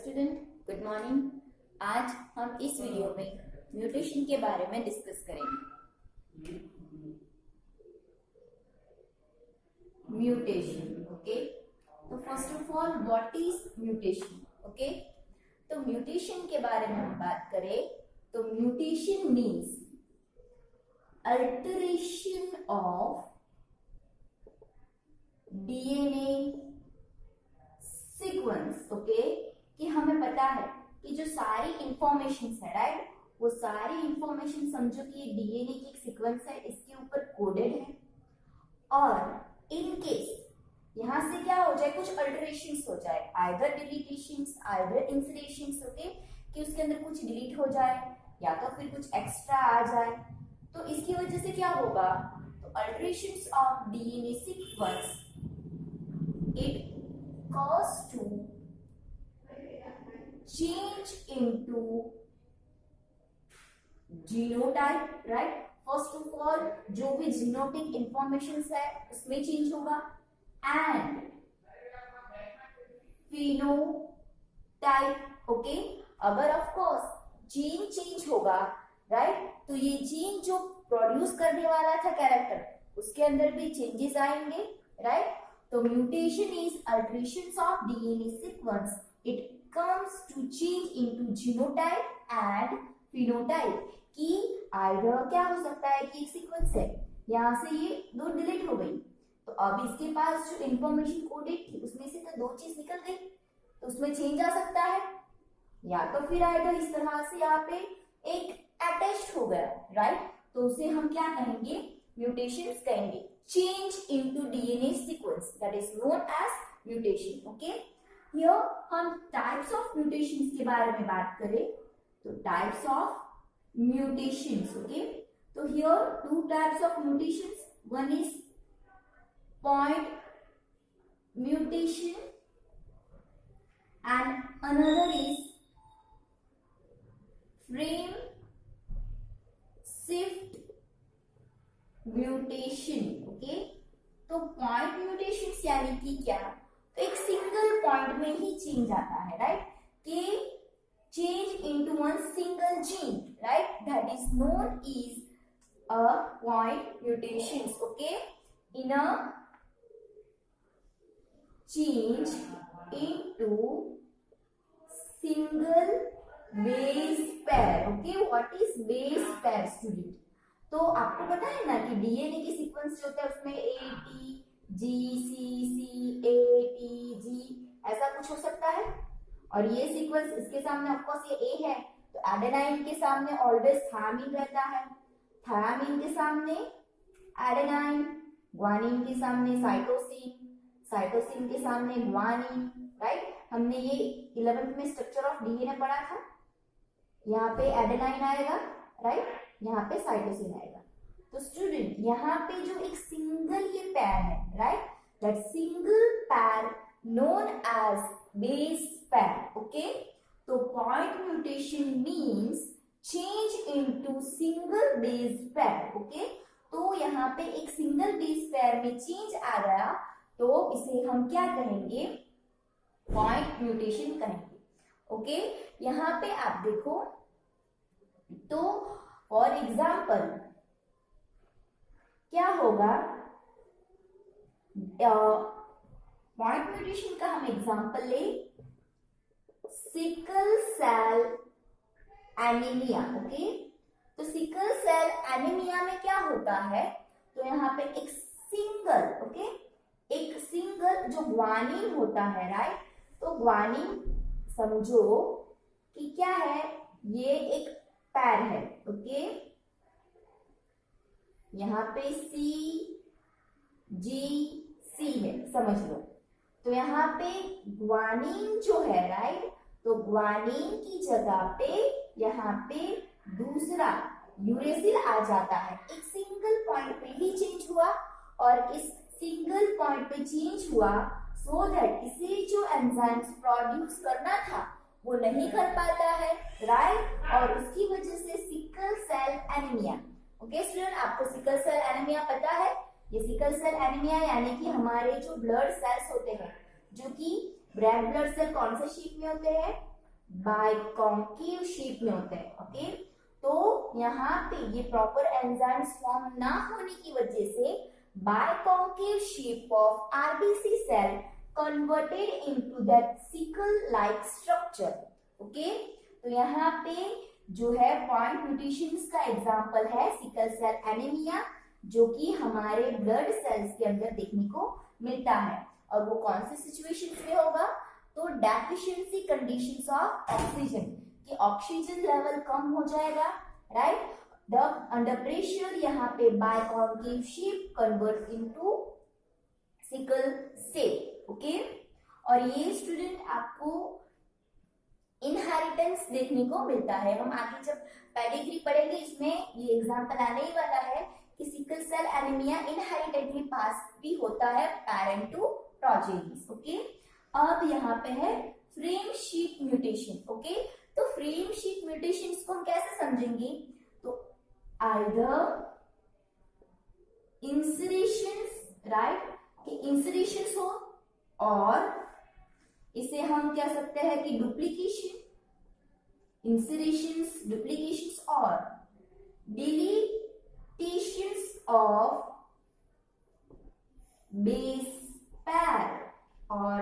Student, good morning. आज हम इस वीडियो में म्यूटेशन के बारे में डिस्कस करेंगे। Mutation, okay. तो first of all what is mutation, okay. तो म्यूटेशन के बारे में हम बात करें तो mutation means alteration of DNA sequence, okay. कि हमें पता है कि जो सारी इंफॉर्मेशन है, राइट, वो सारी इंफॉर्मेशन समझो कि डीएनए की एक सीक्वेंस है, इसके ऊपर कोडेड है। और इन केस यहां से क्या हो जाए, कुछ अल्टरेशंस हो जाए, आइदर डिलीटेशंस आइदर इंसरेशंस, ओके, कि उसके अंदर कुछ डिलीट हो जाए या तो फिर कुछ एक्स्ट्रा आ जाए। तो इसकी वजह से क्या होगा, तो alterations of DNA sequence it cause to change into genotype, right? First of all, जो भी जीनोटिक इंफॉर्मेशन है उसमें चेंज होगा एंड फिनोटाइप, ओके। अगर ऑफ कोर्स जीन चेंज होगा, राइट, तो ये जीन जो प्रोड्यूस करने वाला था कैरेक्टर, उसके अंदर भी चेंजेस आएंगे, राइट। तो mutation is alterations of DNA sequence, it comes to change into genotype and phenotype। कि आइदर क्या हो सकता है कि एक सीक्वेंस है, यहाँ से ये दो डिलीट हो गई, तो अब इसके पास जो इंफॉर्मेशन कोडेड थी उसमें से तो दो चीज निकल गई, तो उसमें चेंज आ सकता है। या तो फिर आइदर इस तरह से यहाँ पे एक अटैच्ड हो गया, राइट, तो उसे हम क्या कहेंगे, म्यूटेशंस कहेंगे। Change into DNA sequence, that is known as mutation, okay. Here हम टाइप्स ऑफ म्यूटेशंस के बारे में बात करें तो टाइप्स ऑफ म्यूटेशंस, ओके। तो here two types of mutations, one is point mutation and another is frame shift mutation, okay. तो point mutations यानी कि क्या, एक सिंगल पॉइंट में ही चेंज आता है, राइट, कि change into one single gene, right, that is known is a point mutations, okay. In a change into single base pair, okay. What is base pair student? तो आपको पता है ना कि डीएनए की सीक्वेंस जो होता है उसमें A T G C C A T G ऐसा कुछ हो सकता है, और ये सीक्वेंस इसके सामने ऑफ कोर्स ये ए है, तो एडेनाइन के सामने ऑलवेज थायमिन रहता है, थायमिन के सामने एडेनाइन, ग्वानिन के सामने साइटोसिन, साइटोसिन के सामने ग्वानिन, राइट। हमने ये 11th में स्ट्रक्चर ऑफ डीएनए पढ़ा था। यहाँ पे एडेनाइन आएगा, राइट, यहाँ पे साइटोसिन आएगा। तो स्टूडेंट यहाँ पे जो एक सिंगल ये पैर है, राइट, दैट सिंगल पैर नोन एज बेस पैर, ओके। तो point mutation means change into single base पैर, ओके। तो यहाँ पे एक सिंगल बेस पैर में चेंज आ गया, तो इसे हम क्या कहेंगे, पॉइंट म्यूटेशन कहेंगे, ओके। यहाँ पे आप देखो तो फॉर एग्जाम्पल क्या होगा, पॉइंट म्यूटेशन का हम एग्जांपल ले, सिकल सेल एनीमिया, ओके। तो सिकल सेल एनीमिया में क्या होता है, तो यहाँ पे एक सिंगल, ओके, एक सिंगल जो ग्वानिन होता है, राइट, तो ग्वानिन समझो कि क्या है, ये एक पैर है, ओके। यहाँ पे सी जी सी है, समझ लो। तो यहाँ पे ग्वानिन जो है, राइट, तो ग्वानिन की जगह पे यहाँ पे दूसरा यूरेसिल आ जाता है, एक सिंगल पॉइंट पे ही चेंज हुआ, और इस सिंगल पॉइंट पे चेंज हुआ सो दैट इसे जो एंजाइम्स प्रोड्यूस करना था वो नहीं कर पाता है, राइट, और उसकी वजह से sickle cell anaemia, okay student. आपको सिकल सेल एनीमिया पता है, ये सिकल सेल एनीमिया यानी कि हमारे जो ब्लड सेल्स होते हैं, जो कि रेड ब्लड सेल कौन से शेप में होते हैं, बाइकॉन्केव शेप में होता है। ओके, तो यहाँ पे ये प्रॉपर एंजाइम्स फॉर्म ना होने की वजह से biconcave shape of RBC cell converted into that sickle like structure. Okay, तो यहाँ पे जो है पॉइंट म्यूटेशंस का एग्जांपल है सिकल सेल एनीमिया, जो कि हमारे ब्लड सेल्स के अंदर देखने को मिलता है। और वो कौन से सिचुएशंस में होगा, तो डेफिशिएंसी कंडीशंस ऑफ ऑक्सीजन, कि ऑक्सीजन लेवल कम हो जाएगा, राइट। द अंडर प्रेशर यहाँ पे biconcave shape convert into sickle cell. Okay, और ये स्टूडेंट आपको इनहेरिटेंस देखने को मिलता है। हम आगे जब पेडिग्री पढ़ेंगे इसमें ये एग्जांपल आने ही वाला है कि सिकल सेल एनीमिया इनहेरिटेडली पास भी होता है पैरेंट टू प्रोजेनिस। ओके, अब यहाँ पे है फ्रेम शीट म्यूटेशन। ओके, तो फ्रेम शीट म्यूटेशन को हम कैसे समझेंगे, तो आइदर इंसरेशंस, राइट, कि इंसरेशंस हो, और इसे हम कह सकते हैं कि डुप्लीकेशन, इंसरेशंस, डुप्लीकेशंस, और डिलीटेशंस ऑफ बेस पेयर और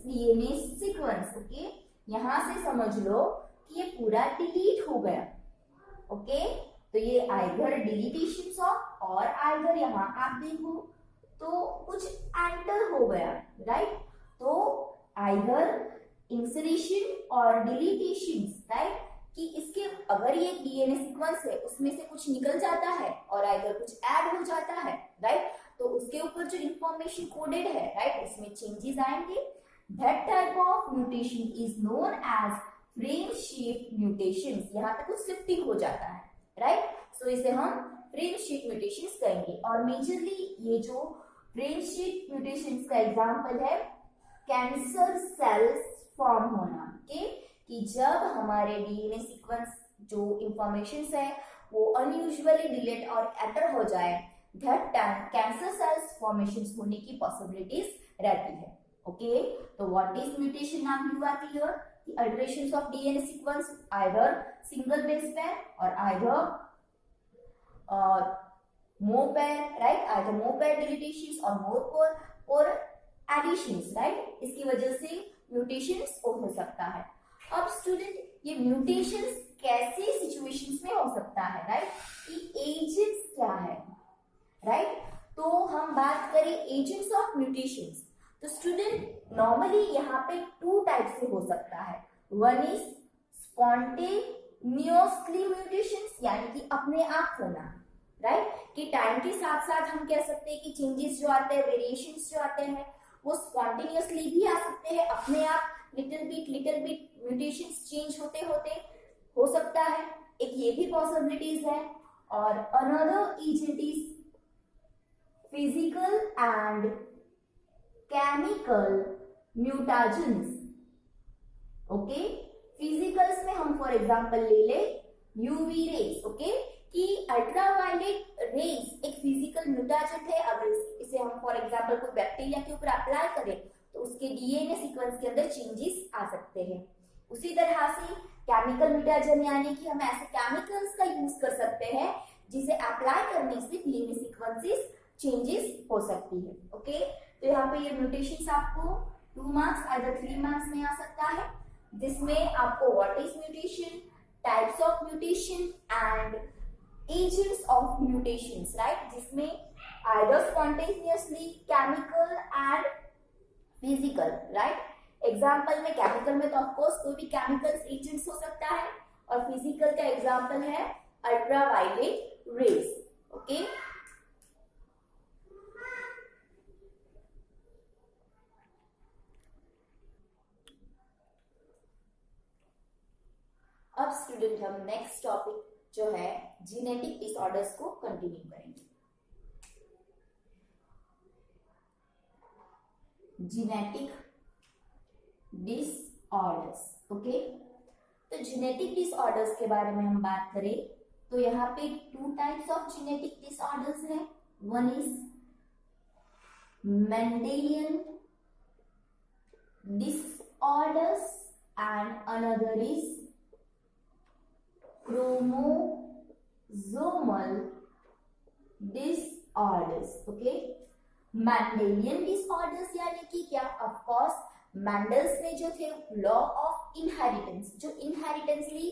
डीएनए सीक्वेंस। ओके, यहां से समझ लो कि ये पूरा डिलीट हो गया। ओके, तो ये आइदर डिलीटेशंस ऑफ, और आइदर यहां आप देखो तो कुछ एंटर हो गया, राइट। तो आइदर इंसरेशन और डिलीटेशन, राइट, कि इसके अगर ये डीएनए सीक्वेंस है उसमें से कुछ निकल जाता है और आइदर कुछ ऐड हो जाता है, राइट, तो उसके ऊपर जो इंफॉर्मेशन कोडेड है, राइट, उसमें चेंजेस आएंगे। That type of mutation is known as frame shift mutations. यहाँ पे कुछ शिफ्टिंग हो जाता है, राइट, सो इसे हम फ्रेम शिफ्ट म्यूटेशंस कहेंगे। और मेजरली ये जो फ्रेम शिफ्ट म्यूटेशंस का एग्जांपल है कैंसर सेल्स फॉर्म होना, okay? कि जब हमारे डीएनए सीक्वेंस जो इंफॉर्मेशन है वो अनयूजुअली डिलीट और एंटर हो जाए, that time cancer cells formation होने की पॉसिबिलिटीज रहती है। ओके, तो व्हाट इज म्यूटेशन, नाम हुआ clear, the alterations of DNA sequence either single base pair or either more pair, right, either more pair deletions or more pair or additions, right, इसकी वजह से म्यूटेशंस हो सकता है। अब स्टूडेंट ये म्यूटेशंस कैसे सिचुएशंस में हो सकता है, राइट, कि एजेंट्स क्या है, राइट। तो हम बात करें एजेंट्स ऑफ म्यूटेशंस, तो स्टूडेंट नॉर्मली यहाँ पे टू टाइप से हो सकता है। वन इज स्पॉन्टेनियसली म्यूटेशंस, यानी कि अपने आप होना, राइट, कि टाइम के साथ साथ हम कह सकते हैं कि चेंजेस जो आते हैं, वेरिएशंस जो आते हैं वो स्पॉन्टेनियसली भी आ सकते हैं, अपने आप लिटिल बिट म्यूटेशंस चेंज होते होते हो सकता है, एक ये भी पॉसिबिलिटीज है। और another agent is physical and chemical mutagens. Okay, physicals में हम फॉर एग्जांपल ले ले यूवी रेज, ओके, कि अल्ट्रावायलेट रेज एक फिजिकल म्यूटाजेंट है। अगर इसे हम फॉर एग्जांपल कोई बैक्टीरिया के ऊपर अप्लाई करें तो उसके डीएनए सीक्वेंस के अंदर चेंजेस आ सकते हैं। उसी तरह से केमिकल म्यूटाजेंट यानी कि हम ऐसे केमिकल्स का यूज कर सकते हैं जिसे अप्लाई करने से डीएनए सीक्वेंसेस चेंजेस हो सकती है। ओके, तो यहाँ पे ये म्यूटेशंस आपको 2 मार्क्स आइदर 3 मार्क्स में आ सकता है, जिसमें आपको what is mutation, types of mutation and agents of mutations, right, जिसमें either spontaneously, chemical and physical, right. Example में केमिकल में तो ऑफ कोर्स कोई भी केमिकल्स एजेंट्स हो सकता है, और फिजिकल का एग्जांपल है अल्ट्रावायलेट रेज। ओके, अब स्टूडेंट हम नेक्स्ट टॉपिक जो है जीनेटिक डिसऑर्डर्स को कंटिन्यू करेंगे। जीनेटिक डिसऑर्डर्स, ओके, तो जीनेटिक डिसऑर्डर्स के बारे में हम बात करें तो यहाँ पे 2 टाइप्स ऑफ जीनेटिक डिसऑर्डर्स हैं। One is Mendelian disorders and another is chromosomal disorders. Okay, Mendelian disorders यानी कि क्या? ऑफ कोर्स मैंडल्स ने जो थे लॉ ऑफ इनहेरिटेंस, जो इनहेरिटेंसली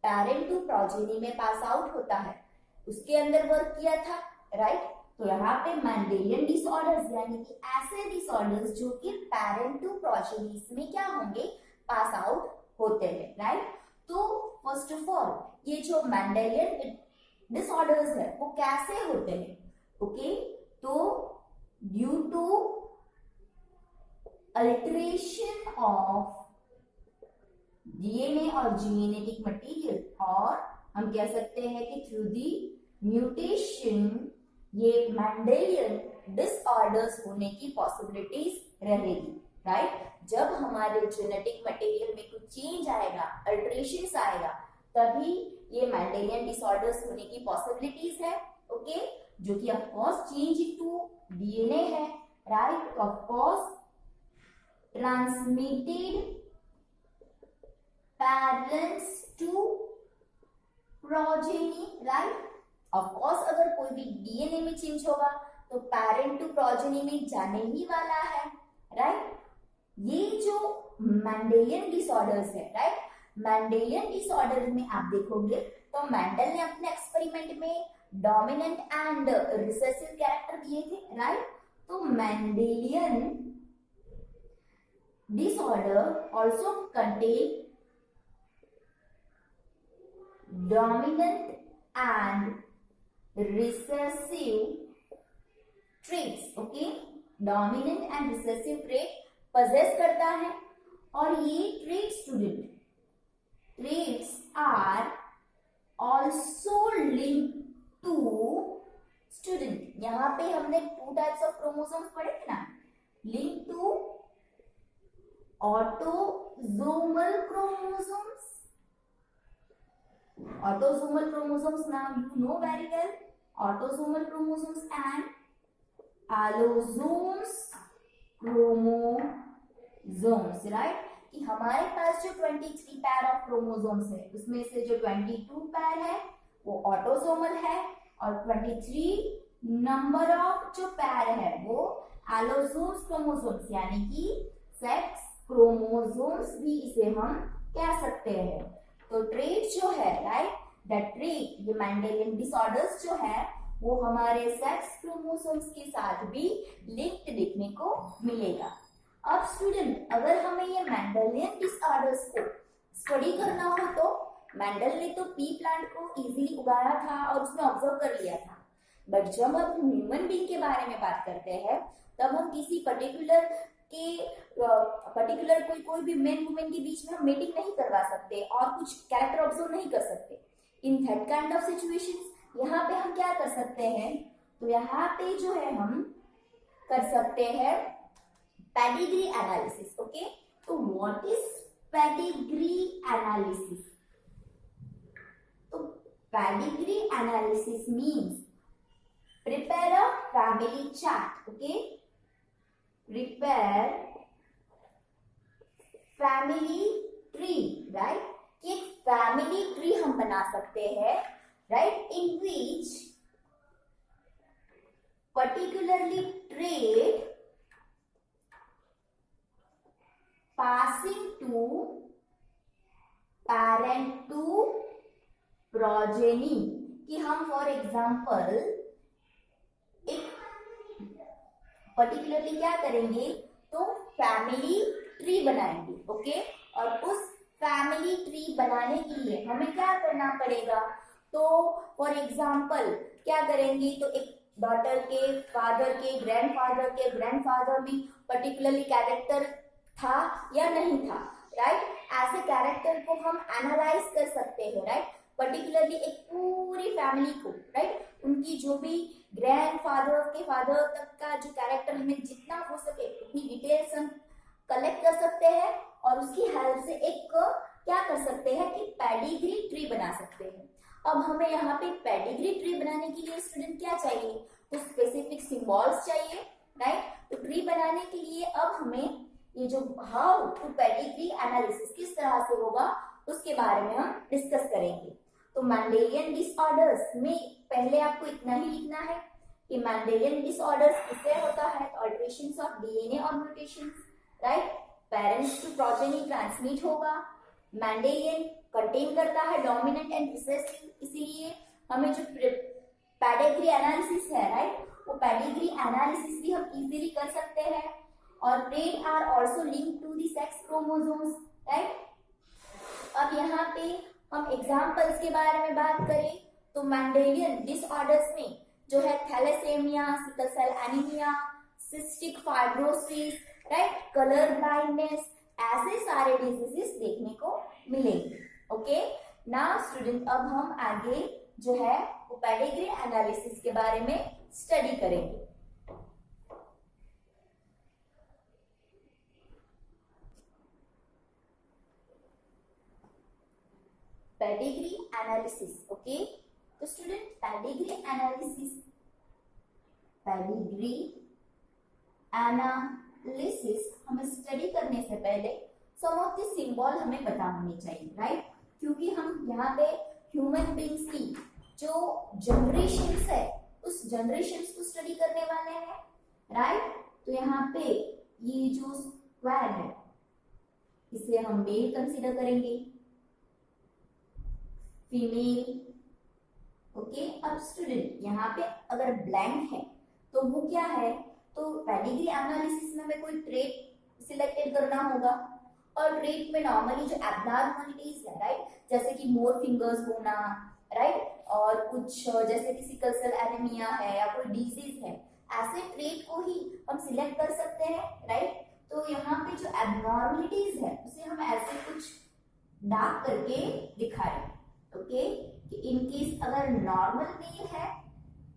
पेरेंट टू प्रोजेनी में पास आउट होता है, उसके अंदर वर्क किया था, राइट? तो यहाँ पे मैंडेलियन डिसऑर्डर्स यानी कि ऐसे डिसऑर्डर्स जो कि पेरेंट टू प्रोजेनीज में क्या होंगे? पास आउट होते हैं, राइट? तो फर्स्ट ऑफ ऑल ये जो मैंडेलियन डिसऑर्डर्स है वो कैसे होते हैं? ओके, तो due to alteration of DNA और जेनेटिक मटेरियल, और हम कह सकते हैं कि थ्रू दी म्यूटेशन ये मैंडेलियन डिसऑर्डर्स होने की पॉसिबिलिटीज रहेगी, राइट? जब हमारे जेनेटिक मटेरियल में कुछ चेंज आएगा, अल्टरेशंस आएगा, तभी ये मैंडेलियन डिसऑर्डर्स होने की पॉसिबिलिटीज है, ओके? जो कि of course change to DNA है, right? Of course transmitted parents to progeny, right? Of course अगर कोई भी डीएनए में चेंज होगा तो पेरेंट टू प्रोजेनी में जाने ही वाला है, राइट? ये जो मैंडेलियन डिसऑर्डर्स है, राइट? मैंडेलियन डिसऑर्डर में आप देखोगे तो मेंडल ने अपने एक्सपेरिमेंट में डोमिनेंट एंड रिसेसिव कैरेक्टर दिए थे, राइट? तो Mendelian disorder also contain dominant and recessive traits, okay? Dominant and recessive trait possess करता है, और ये trait student traits are also linked to student. यहाँ पे हमने 2 टाइप्स ऑफ क्रोमोसोम्स पढ़े थे ना, link to autosomal chromosomes. Autosomal chromosomes, now you know very well, autosomal chromosomes and allosomes chromosomes, right? कि हमारे पास जो 23 पैर ऑफ क्रोमोसोम्स है उसमें से जो 22 पैर है वो ऑटोसोमल है, और 23 नंबर ऑफ जो पैर है वो एलोसोम्स क्रोमोसोम्स यानी कि सेक्स क्रोमोसोम्स भी इसे हम कह सकते हैं। तो ट्रेट जो है, राइट, दैट ट्रेट, ये मेंडेलियन डिसऑर्डर्स जो है वो हमारे सेक्स क्रोमोसोम्स के साथ भी लिंक्ड देखने को मिलेगा। अब स्टूडेंट अगर हमें ये मेंडेलियन डिसऑर्डर्स को स्टडी करना हो तो मेंडल ने तो पी प्लांट को इजीली उगाया था और उसने ऑब्जर्व कर लिया था, बट जब हम ह्यूमन बीइंग के बारे में बात करते हैं तब हम किसी पर्टिकुलर कोई भी मेन वुमेन के बीच में हम मीटिंग नहीं करवा सकते और कुछ कैरेक्टर ऑब्जर्व नहीं कर सकते। In that kind of situations यहाँ पे हम क्या कर सकते हैं? तो यहाँ पे जो है हम कर सकते हैं पेडिग्री एनालिसिस, ओके? तो व्हाट इज पेडिग्री एनालिसिस? तो pedigree analysis means prepare a family chart, okay? Prepare family tree, right? एक family tree हम बना सकते हैं, right? In which particularly trait passing to parent to progeny, कि हम for example एक पर्टिकुलरली क्या करेंगे तो फैमिली ट्री बनाएंगे, ओके? और उस फैमिली ट्री बनाने के लिए हमें क्या करना पड़ेगा? तो फॉर एग्जाम्पल क्या करेंगे तो एक डॉटर के फादर के ग्रैंडफादर में पर्टिकुलरली कैरेक्टर था या नहीं था, राइट? ऐसे कैरेक्टर को हम एनालाइज कर सकते हैं, राइट? पर्टिकुलरली एक पूरी फैमिली को, राइट, उनकी जो भी ग्रैंडफादर के फादर तक का जो कैरेक्टर हमें जितना हो सके उतनी डिटेल्स हम कलेक्ट कर सकते हैं और उसकी हेल्प से एक क्या कर सकते हैं कि पेडिग्री ट्री बना सकते हैं। अब हमें यहाँ पे पेडिग्री ट्री बनाने के लिए स्टूडेंट क्या चाहिए? तो स्पेसिफिक सिंबल्स चाहिए, राइट? तो ट्री बनाने के लिए अब हमें ये जो हाउ टू पेडिग्री एनालिसिस किस तरह से होगा उसके बारे में हम डिस्कस करेंगे। तो मेंडेलियन डिसऑर्डर्स में पहले आपको इतना ही लिखना है कि मेंडेलियन डिसऑर्डर्स किससे होता है, तो अल्टरेशंस ऑफ डीएनए और mutations, right. Parents to progeny transmit होगा। मेंडेलियन कंटेन करता है डोमिनेंट एंड रिसेसिव, इसीलिए हमें जो पेडिग्री एनालिसिस है, राइट, वो पेडिग्री एनालिसिस भी हम इजीली कर सकते हैं। और trait are also linked to the sex chromosomes, right. अब यहाँ पे हम एग्जांपल्स के बारे में बात करें तो मेंडेलियन डिसऑर्डर्स में जो है thalassaemia, sickle cell anaemia, cystic fibrosis, right, colour blindness, ऐसे सारे डिजीजेस देखने को मिलेंगे। ओके, नाउ स्टूडेंट अब हम आगे जो है वो पेडिग्री एनालिसिस के बारे में स्टडी करेंगे। Pedigree analysis, okay. तो स्टूडेंट पेडिग्री एनालिसिस हमें स्टडी करने से पहले सम ऑफ द सिंबल हमें पता होने चाहिए, राइट, क्योंकि हम यहाँ पे ह्यूमन बींग्स की जो जनरेशंस है उस जनरेशंस को स्टडी करने वाले हैं, राइट। तो यहाँ पे ये जो स्क्वायर है इसे हम मेल कंसीडर करेंगे, फीमेल, ओके। अब स्टूडेंट यहाँ पे अगर ब्लैंक है तो वो क्या है, तो पेडिग्री एनालिसिस में हमें कोई ट्रेट सिलेक्टेड करना होगा और ट्रेट में नॉर्मली जो एब्नॉर्मलिटीज है, राइट, जैसे कि मोर फिंगर्स होना, राइट, और कुछ जैसे कि सिकल सेल एनीमिया है या कोई डिजीज है, ऐसे ट्रेट को ही हम सिलेक्ट कर सकते हैं, राइट। तो यहाँ पे जो एब्नॉर्मलिटीज है उसे हम ऐसे कुछ डार्क करके दिखाएं, ओके, कि इन केस अगर नॉर्मल मेल है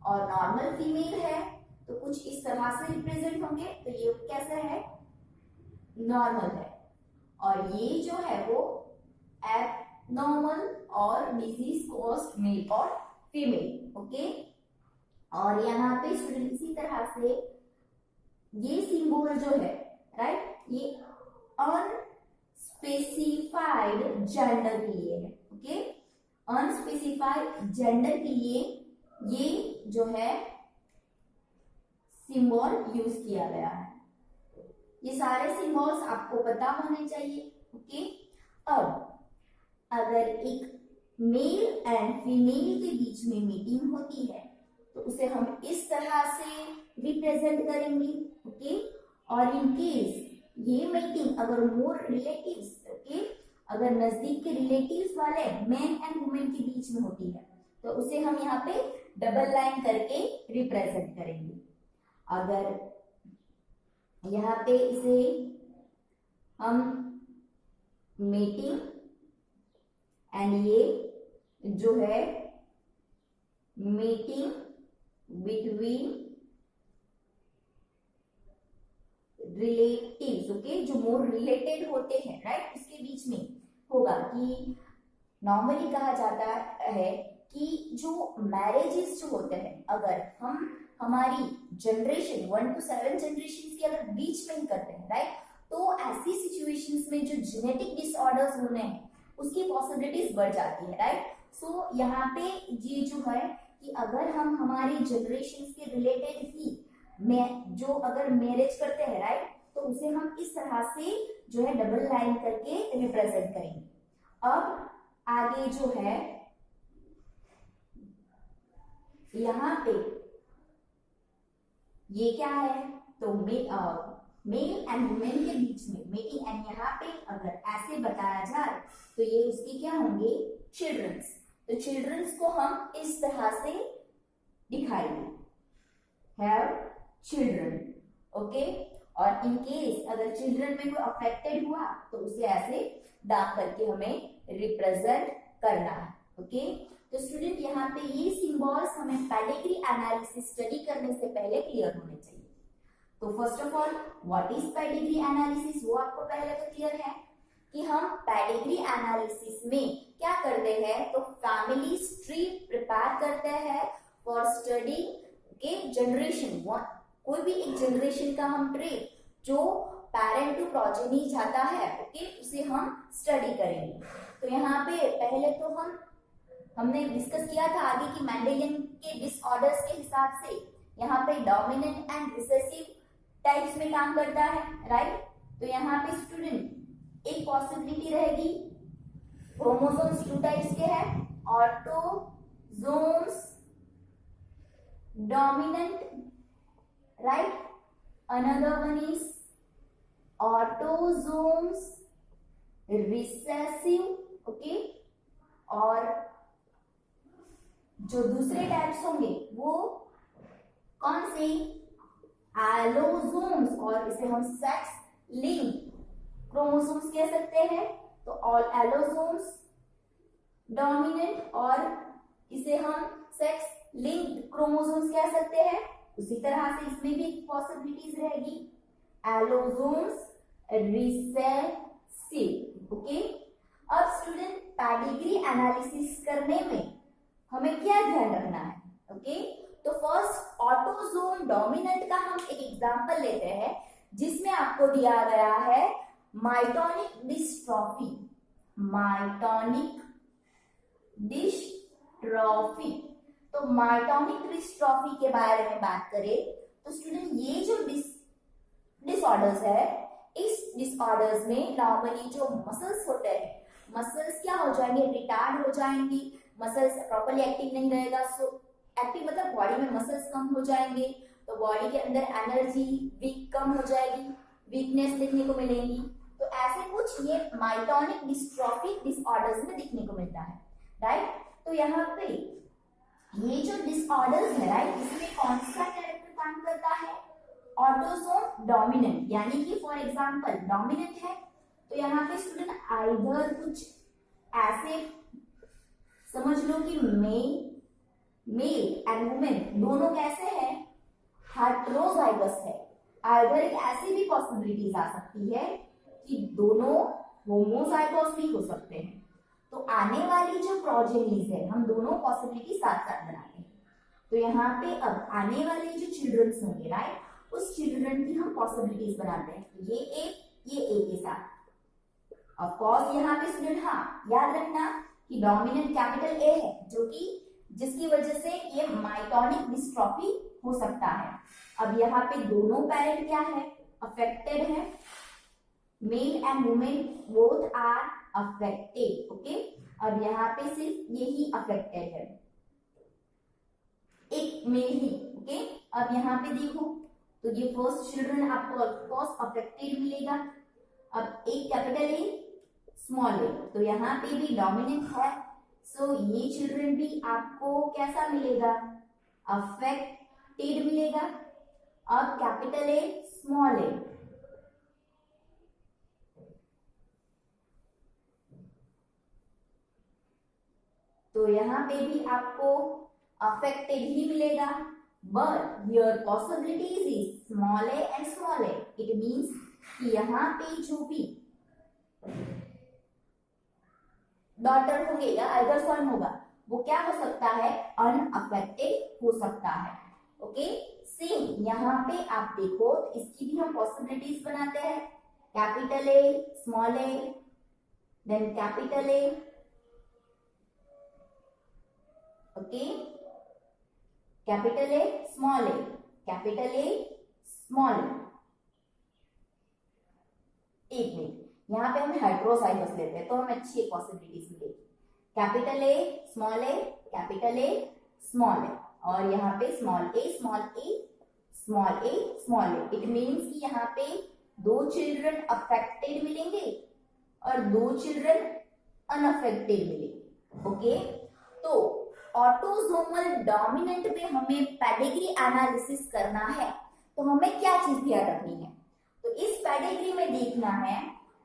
और नॉर्मल फीमेल है तो कुछ इस तरह से रिप्रेजेंट होंगे, तो ये कैसे है, नॉर्मल है, और ये जो है वो एबनॉर्मल और डिजीज कॉज्ड मेल और फीमेल, ओके। और यहाँ पे स्टूडेंट इसी तरह से ये सिंबल जो है, राइट, ये अनस्पेसिफाइड जेंडर के लिए है, ओके। अनस्पेसिफाइड जेंडर के लिए ये जो है सिंबल यूज किया गया है। ये सारे सिंबल्स आपको पता होने चाहिए, ओके। अब अगर एक मेल एंड फीमेल के बीच में मीटिंग होती है तो उसे हम इस तरह से रिप्रेजेंट करेंगे, ओके। और इन केस ये मीटिंग अगर मोर रिलेटिव्स, ओके, अगर नजदीक के रिलेटिव्स वाले मैन एंड वुमेन के बीच में होती है तो उसे हम यहाँ पे डबल लाइन करके रिप्रेजेंट करेंगे। अगर यहाँ पे इसे हम मीटिंग एंड ये जो है मीटिंग बिटवीन रिलेटिव्स, ओके, जो मोर रिलेटेड होते हैं, राइट, उसके बीच में होगा कि नॉर्मली कहा जाता है कि जो मैरिजेस जो होते हैं अगर हम हमारी जनरेशन 1 to 7 जनरेशन के अगर बीच में ही करते हैं, राइट, तो ऐसी सिचुएशंस में जो जेनेटिक डिसऑर्डर्स होने हैं उसकी पॉसिबिलिटीज बढ़ जाती है, राइट। सो यहाँ पे ये जो है कि अगर हम हमारी जनरेशन के रिलेटेड ही में जो अगर मैरिज करते हैं, राइट, तो उसे हम इस तरह से जो है डबल लाइन करके रिप्रेजेंट करेंगे। अब आगे जो है यहाँ पे ये क्या है, तो मेल एंड वुमेन के बीच में मीटिंग एंड यहाँ पे अगर ऐसे बताया जाए तो ये उसके क्या होंगे, चिल्ड्रंस। तो चिल्ड्रंस को हम इस तरह से दिखाएंगे, हैव चिल्ड्रन, ओके। और इन केस अगर चिल्ड्रन में कोई अफेक्टेड हुआ तो उसे ऐसे डार्क करके हमें रिप्रेजेंट करना है, ओके। तो स्टूडेंट यहाँ पे ये सिंबल्स हमें पेडिग्री एनालिसिस स्टडी करने से पहले क्लियर होने चाहिए। तो first of all what is pedigree analysis, वो आपको पहले तो क्लियर है कि हम पेडिग्री एनालिसिस में क्या करते हैं, तो फैमिली ट्री प्रिपेयर करते हैं फॉर स्टडी के जनरेशन, कोई भी एक जनरेशन का हम ट्री जो पेरेंट टू प्रोजेनी जाता है, ओके, उसे हम स्टडी करेंगे। तो यहाँ पे पहले तो हमने डिस्कस किया था आगे कि मेंडेलियन के डिसऑर्डर्स के हिसाब से यहाँ पे डोमिनेंट एंड रिसेसिव टाइप्स में काम करता है, राइट। तो यहाँ पे स्टूडेंट एक पॉसिबिलिटी रहेगी, क्रोमोसोम्स 2 टाइप्स के हैं, autosomes dominant, right, another one is autosomes recessive, okay. और जो दूसरे टाइप्स होंगे वो कौन से, एलोसोम्स, और इसे हम सेक्स लिंक क्रोमोसोम्स कह सकते हैं। तो ऑल एलोसोम्स डोमिनेंट और इसे हम सेक्स लिंक क्रोमोसोम्स कह सकते हैं। उसी तरह से इसमें भी पॉसिबिलिटीज रहेगी, एलोसोम्स रिसेसिव, ओके। अब स्टूडेंट पेडिग्री एनालिसिस करने में हमें क्या ध्यान रखना है, ओके। तो फर्स्ट ऑटोसोम डोमिनेंट का हम एक एग्जांपल लेते हैं जिसमें आपको दिया गया है माइटोनिक डिस्ट्रॉफी, माइटोनिक डिस्ट्रॉफी। तो माइटोनिक डिस्ट्रॉफी के बारे में बात करें तो स्टूडेंट ये जो डिसऑर्डर्स है, इस डिसऑर्डर्स में नॉर्मली जो मसल्स होते हैं, मसल्स क्या हो जाएंगे, रिटार्ड हो जाएंगे, मसल्स प्रॉपर्ली एक्टिव नहीं रहेगा। सो एक्टिव मतलब बॉडी में मसल्स कम हो जाएंगे, तो बॉडी के अंदर एनर्जी वीक कम हो जाएगी, वीकनेस देखने को मिलेगी। तो ऐसे कुछ ये माइटोनिक डिस्ट्रॉफिक डिसऑर्डर्स में देखने को मिलता है, राइट। तो यहाँ पे ये जो डिसऑर्डर्स है, राइट, इसमें कौन सा कैरेक्टर काम करता है, ऑटोसोम डोमिनेंट, यानी कि फॉर एग्जांपल डोमिनेंट है तो यहाँ पे स्टूडेंट आइदर कुछ ऐसे समझ लो कि मेल एंड वुमेन दोनों कैसे हैं, हेटेरोजाइगस है। आइदर एक ऐसी भी पॉसिबिलिटीज आ सकती है कि दोनों होमोजाइगोस भी हो सकते हैं। तो आने वाली जो प्रोजेनीज है, हम दोनों पॉसिबिलिटी साथ साथ बनाते हैं। तो यहाँ पे अब आने वाले जो चिल्ड्रंस होंगे, राइट, उस चिल्ड्रन की हम पॉसिबिलिटीज बनाते हैं। ये एक के साथ ऑफ कोर्स यहाँ पे स्टूडेंट, हाँ याद रखना कि डोमिनेंट कैपिटल ए है, जो कि जिसकी वजह से ये माइटोनिक डिस्ट्रॉफी हो सकता है। अब यहाँ पे दोनों पेरेंट क्या है, अफेक्टेड है, male and women both are affected, okay. अब यहाँ पे सिर्फ यही अफेक्टेड है, एक मेल ही, ओके। अब यहाँ पे देखो तो ये फर्स्ट चिल्ड्रन आपको ऑफकोर्स अफेक्टेड मिलेगा। अब एक कैपिटल ए स्मॉल ए, तो यहाँ पे भी डोमिनेंट है, सो ये चिल्ड्रन भी आपको कैसा मिलेगा, अफेक्टेड मिलेगा। अब कैपिटल ए स्मॉल ए, तो यहाँ पे भी आपको अफेक्टेड ही मिलेगा। But here possibilities is small A and small A, it means कि यहाँ पे जो भी डॉटर होंगे या आइदर सन होगा, वो क्या हो सकता है, अनअफेक्टेड हो सकता है, ओके। सेम यहाँ पे आप देखो तो इसकी भी हम पॉसिबिलिटीज बनाते हैं, capital A small A, then capital A, okay, capital A small A, capital A small A. एक मिनट, यहाँ पे हम हेटेरोजाइगस लेते हैं तो हमें अच्छी पॉसिबिलिटीज मिलेगी, capital A small A, capital A small A, और यहाँ पे small A small A small A small A. It means कि यहाँ पे दो चिल्ड्रन अफेक्टेड मिलेंगे और दो चिल्ड्रन अनअफेक्टेड मिलेंगे, ओके। तो ऑटोसोमल डोमिनेंट में हमें पेडिग्री एनालिसिस करना है, तो हमें क्या चीज ध्यान रखनी है, तो इस पेडिग्री में देखना है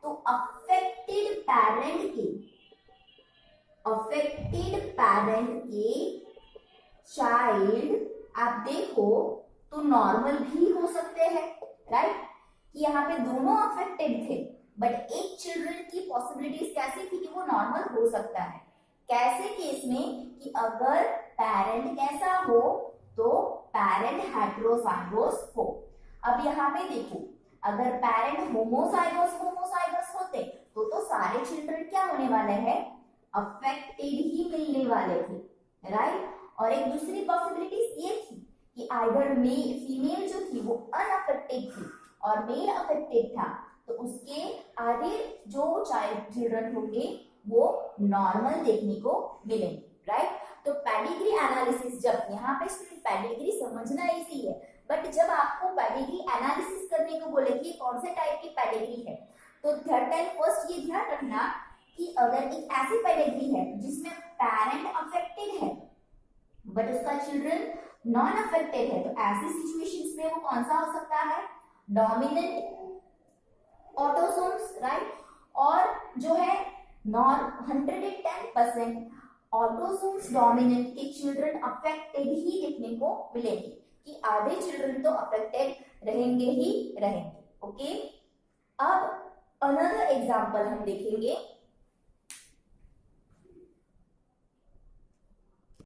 तो अफेक्टेड पैरेंट के चाइल्ड आप देखो तो नॉर्मल भी हो सकते हैं, राइट, कि यहाँ पे दोनों अफेक्टेड थे, बट एक चिल्ड्रन की पॉसिबिलिटीज कैसी थी कि वो नॉर्मल हो सकता है। कैसे केस में कि अगर पेरेंट कैसा हो तो पेरेंट हेटेरोजाइगोस हो। अब यहाँ पे देखो अगर पेरेंट होमोजाइगस होते तो सारे चिल्ड्रन क्या होने वाले हैं, अफेक्टेड ही मिलने वाले थे, राइट। और एक दूसरी पॉसिबिलिटी ये थी कि आइदर मेल फीमेल जो थी वो अनअफेक्टेड थी और मेल अफेक्टेड था, तो उसके आगे जो चाइल्ड चिल्ड्रन होंगे वो नॉर्मल देखने को मिलेंगे, राइट। तो पेडिग्री एनालिसिस, जब यहाँ पे स्टूडेंट पेडिग्री समझना इजी है, बट जब आपको पेडिग्री एनालिसिस करने को बोले कि कौन से टाइप की पेडिग्री है, तो थर्ड टाइम फर्स्ट ये ध्यान रखना कि अगर एक ऐसी पेडिग्री है जिसमें पेरेंट अफेक्टेड है बट उसका चिल्ड्रन नॉन अफेक्टेड है, तो ऐसी सिचुएशंस में वो कौन सा हो सकता है, डोमिनेंट ऑटोसोम्स, राइट। और जो है नॉन 110% ऑटोसोम्स डोमिनेंट के चिल्ड्रन अफेक्टेड ही देखने को मिलेंगे, कि आधे चिल्ड्रन तो अफेक्टेड रहेंगे ही रहेंगे, ओके। अब अनदर एग्जांपल हम देखेंगे